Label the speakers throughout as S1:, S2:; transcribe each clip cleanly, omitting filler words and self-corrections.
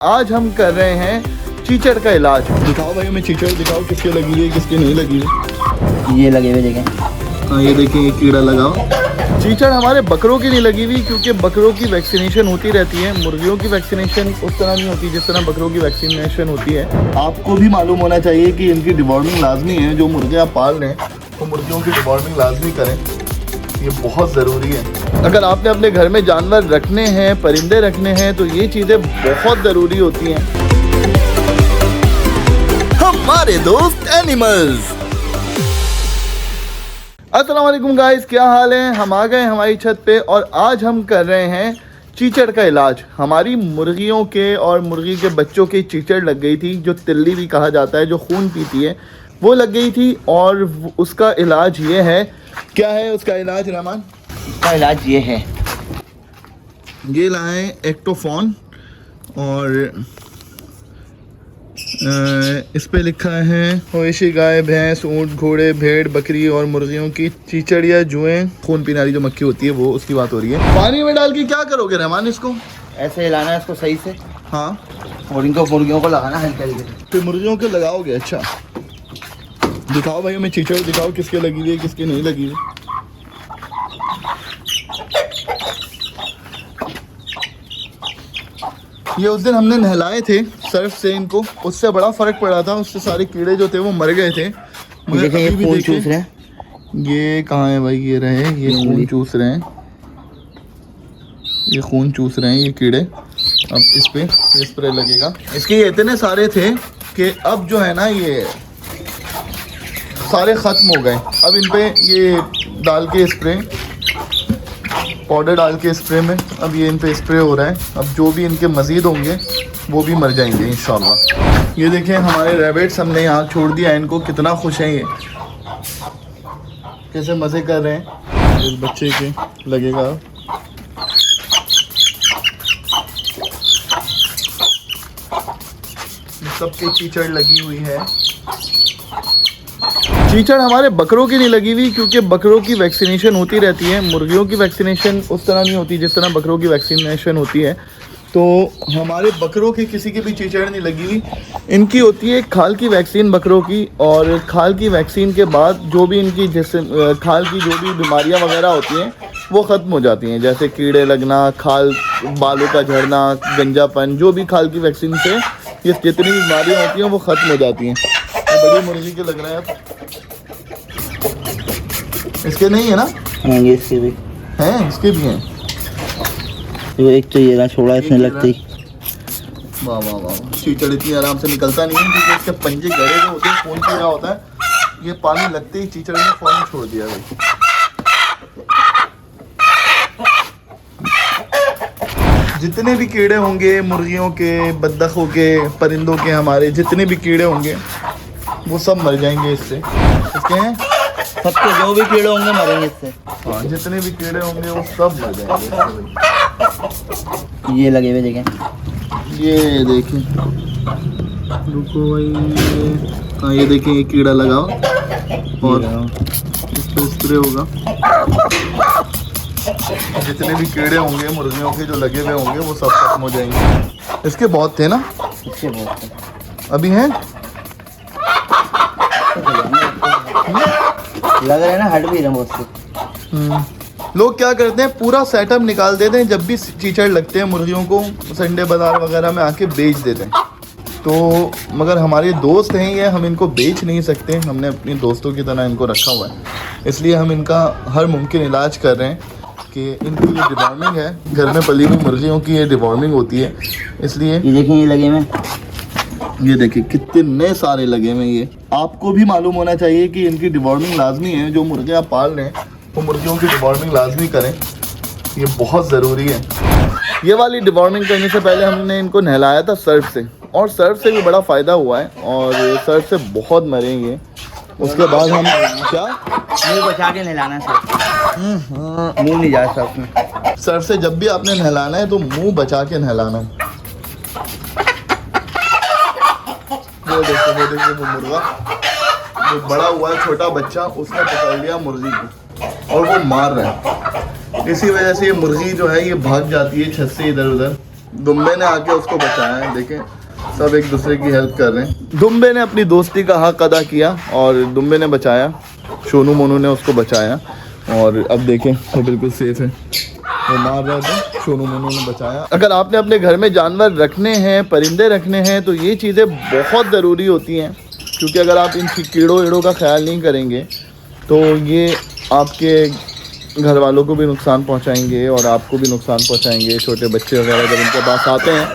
S1: आज हम कर रहे हैं चीचड़ का इलाज। दिखाओ भाई हमें चीचड़ दिखाओ, किसके लगी हुई है किसके नहीं लगी हुई।
S2: ये लगे हुए देखें।
S1: हाँ ये देखें, ये कीड़ा लगाओ। चीचड़ हमारे बकरों की नहीं लगी हुई क्योंकि बकरों की वैक्सीनेशन होती रहती है। मुर्गियों की वैक्सीनेशन उस तरह नहीं होती जिस तरह बकरों की वैक्सीनेशन होती है। आपको भी मालूम होना चाहिए कि इनकी डिवॉर्मिंग लाजमी है। जो मुर्गे आप पाल रहे हैं तो मुर्गियों की डिवॉर्मिंग लाजमी करें, ये बहुत ज़रूरी है। अगर आपने अपने घर में जानवर रखने हैं, परिंदे रखने हैं, तो ये चीज़ें बहुत ज़रूरी होती हैं। हमारे दोस्त एनिमल्स। अस्सलाम वालेकुम गाइस, क्या हाल है। हम आ गए हमारी छत पे और आज हम कर रहे हैं चीचड़ का इलाज। हमारी मुर्गियों के और मुर्गी के बच्चों की चीचड़ लग गई थी, जो तिल्ली भी कहा जाता है, जो खून पीती है, वो लग गई थी। और उसका इलाज ये है। क्या है उसका इलाज रहमान?
S2: इसका इलाज ये है,
S1: ये लाए एक्टोफॉन और इस पे लिखा है मवेशी, गाय, भैंस, ऊँट, घोड़े, भेड़, बकरी और मुर्गियों की चीचड़ या जुएं, खून पीने वाली जो मक्खी होती है, वो उसकी बात हो रही है। पानी में डाल के क्या करोगे रहमान इसको?
S2: ऐसे हिलाना है इसको सही से।
S1: हाँ,
S2: और इनको मुर्गियों को लगाना हल्के हल्के से।
S1: फिर मुर्गियों को लगाओगे? अच्छा दिखाओ भाई हमें चीचड़ दिखाओ, किसके लगी हुई है किसके नहीं लगी हुई। ये उस दिन हमने नहलाए थे सर्फ से इनको, उससे बड़ा फर्क पड़ा था। उससे सारे कीड़े जो थे वो मर गए थे।
S2: देखें ये खून चूस रहे हैं।
S1: ये कहाँ है भाई? ये रहे, ये खून चूस रहे हैं, ये खून चूस रहे हैं ये कीड़े। अब इस पे स्प्रे लगेगा। इसके ये इतने सारे थे कि अब जो है ना ये सारे ख़त्म हो गए। अब इन पे ये डाल के स्प्रे, पाउडर डाल के स्प्रे में अब ये इन पे स्प्रे हो रहा है। अब जो भी इनके मज़ीद होंगे वो भी मर जाएंगे इंशाल्लाह। ये देखें हमारे रैबिट्स, हमने यहाँ छोड़ दिया इनको, कितना खुश हैं ये, कैसे मज़े कर रहे हैं। इस बच्चे के लगेगा। सबके चीचड़ लगी हुई है। चीचड़ हमारे बकरों की नहीं लगी हुई क्योंकि बकरों की वैक्सीनेशन होती रहती है। मुर्गियों की वैक्सीनेशन उस तरह नहीं होती जिस तरह बकरों की वैक्सीनेशन होती है। तो हमारे बकरों की किसी की भी चीचड़ नहीं लगी हुई। इनकी होती है खाल की वैक्सीन बकरों की, और खाल की वैक्सीन के बाद जो भी इनकी जैसे खाल की जो भी बीमारियां वगैरह होती हैं वो ख़त्म हो जाती हैं, जैसे कीड़े लगना, खाल बालों का झड़ना, गंजापन, जो भी खाल की वैक्सीन से ये जितनी बीमारियाँ होती हैं वो ख़त्म हो जाती हैं। तो बड़ी मुर्गी के लग रहा है अब। इसके नहीं है ना?
S2: ये इसके भी
S1: हैं, इसके भी हैं।
S2: वो एक तो ये ना छोड़ा इसने लगते ही।
S1: वाह वाह वाह, चीचड़ इतनी आराम से निकलता नहीं है क्योंकि इसके पंजे गड़े जो होते हैं, खून पी रहा होता है। ये पानी लगते ही चीचड़ ने फ़ौरन छोड़ दिया भाई। जितने भी कीड़े होंगे मुर्गियों के, बत्तखों के, परिंदों के, हमारे जितने भी कीड़े होंगे वो सब मर जाएंगे इससे। इसके हैं
S2: सबके जो भी कीड़े होंगे मरेंगे इससे।
S1: हाँ, जितने भी कीड़े होंगे वो सब मर जाएंगे।
S2: ये लगे हुए देखें।
S1: ये देखें, रुको भाई। हाँ ये देखें, ये कीड़ा लगाओ और इस पे स्प्रे होगा। जितने भी कीड़े होंगे मुर्गियों के जो लगे हुए होंगे वो सब खत्म हो जाएंगे। इसके बहुत थे ना?
S2: इसके बहुत थे।
S1: अभी हैं?
S2: लग रहा है ना, हट भी रहे बहुत से।
S1: लोग क्या करते हैं, पूरा सेटअप निकाल देते हैं। जब भी चीचड़ लगते हैं मुर्गियों को संडे बाजार वगैरह में आके बेच देते हैं। तो मगर हमारे दोस्त हैं ये, हम इनको बेच नहीं सकते। हमने अपने दोस्तों की तरह इनको रखा हुआ है, इसलिए हम इनका हर मुमकिन इलाज कर रहे हैं कि इनकी ये डिवॉर्मिंग है। घर में पली हुई मुर्गियों की ये डिवॉर्मिंग होती है, इसलिए
S2: ये देखें ये लगे हुए।
S1: ये देखिए कितने सारे लगे हुए। ये आपको भी मालूम होना चाहिए कि इनकी डिवॉर्मिंग लाजमी है। जो मुर्गे आप पाल रहे हैं वो मुर्गियों की डिवॉर्मिंग लाजमी करें, ये बहुत ज़रूरी है। ये वाली डिवॉर्मिंग करने से पहले हमने इनको नहलाया था सर्फ से, और सर्फ से भी बड़ा फ़ायदा हुआ है, और सर्फ से बहुत मरेंगे। उसके बाद हम क्या
S2: मुँह बचा के नहलाना सर। मुँह नहीं जाए सर्फ में।
S1: सर्फ से जब भी आपने नहलाना है तो मुँह बचा के नहलाना है। वो देखो वो मुर्गा जो बड़ा हुआ है, छोटा बच्चा, उसने पकड़ लिया मुर्गी को और वो मार रहा है। इसी वजह से ये मुर्गी जो है ये भाग जाती है छत से इधर उधर, दुम्बे ने आके उसको बचाया है, देखें सब एक दूसरे की हेल्प कर रहे हैं। दुम्बे ने अपनी दोस्ती का हक अदा किया और दुम्बे ने बचाया, सोनू मोनू ने उसको बचाया और अब देखें वो बिल्कुल सेफ है। वो मार रहा था, सोनू मोनू ने बचाया। अगर आपने अपने घर में जानवर रखने हैं, परिंदे रखने हैं, तो ये चीज़ें बहुत ज़रूरी होती हैं, क्योंकि अगर आप इन कीड़ों वीड़ों का ख्याल नहीं करेंगे तो ये आपके घर वालों को भी नुकसान पहुंचाएंगे और आपको भी नुकसान पहुंचाएंगे। छोटे बच्चे वगैरह जब उनके पास आते हैं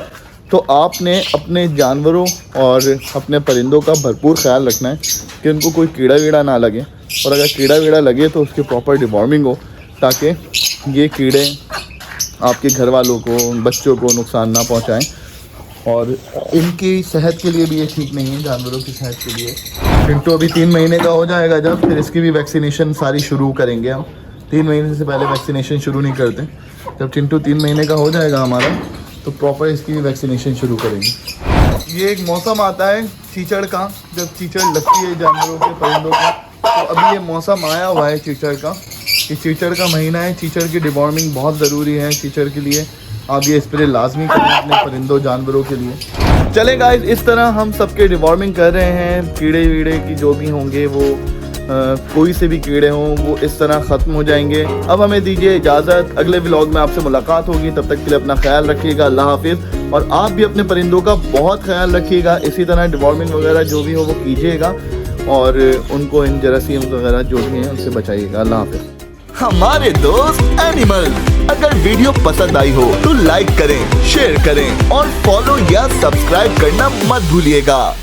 S1: तो आपने अपने जानवरों और अपने परिंदों का भरपूर ख्याल रखना है कि उनको कोई कीड़ा वीड़ा ना लगे, और अगर कीड़ा वीड़ा लगे तो उसकी प्रॉपर डिवॉर्मिंग हो, ताकि ये कीड़े आपके घर वालों को, बच्चों को नुकसान ना पहुंचाएं। और इनकी सेहत के लिए भी ये ठीक नहीं है, जानवरों की सेहत के लिए। चिंटू अभी 3 महीने का हो जाएगा जब, फिर इसकी भी वैक्सीनेशन सारी शुरू करेंगे हम। 3 महीने से पहले वैक्सीनेशन शुरू नहीं करते। जब चिंटू 3 महीने का हो जाएगा हमारा तो प्रॉपर इसकी भी वैक्सीनेशन शुरू करेंगे। ये एक मौसम आता है चीचड़ का, जब चीचड़ लगती है जानवरों के, परिंदों को, तो अभी ये मौसम आया हुआ है चीचड़ का। ये चीचड़ का महीना है, चीचड़ की डिवॉर्मिंग बहुत ज़रूरी है चीचड़ के लिए। आप ये स्प्रे लाजमी करें अपने परिंदों जानवरों के लिए। चलें गाइस, इस तरह हम सबके डिवॉर्मिंग कर रहे हैं। कीड़े वीड़े की जो भी होंगे वो कोई से भी कीड़े हों वो इस तरह ख़त्म हो जाएंगे। अब हमें दीजिए इजाज़त, अगले व्लॉग में आपसे मुलाकात होगी। तब तक के लिए अपना ख्याल रखिएगा, अल्लाह हाफिज़। और आप भी अपने परिंदों का बहुत ख्याल रखिएगा, इसी तरह डिवॉर्मिंग वगैरह जो भी हो वो कीजिएगा और उनको इन जरासीम वगैरह जो भी हैं उनसे बचाइएगा। अल्लाह हाफिज़। हमारे दोस्त एनिमल, अगर वीडियो पसंद आई हो तो लाइक करें, शेयर करें और फॉलो या सब्सक्राइब करना मत भूलिएगा।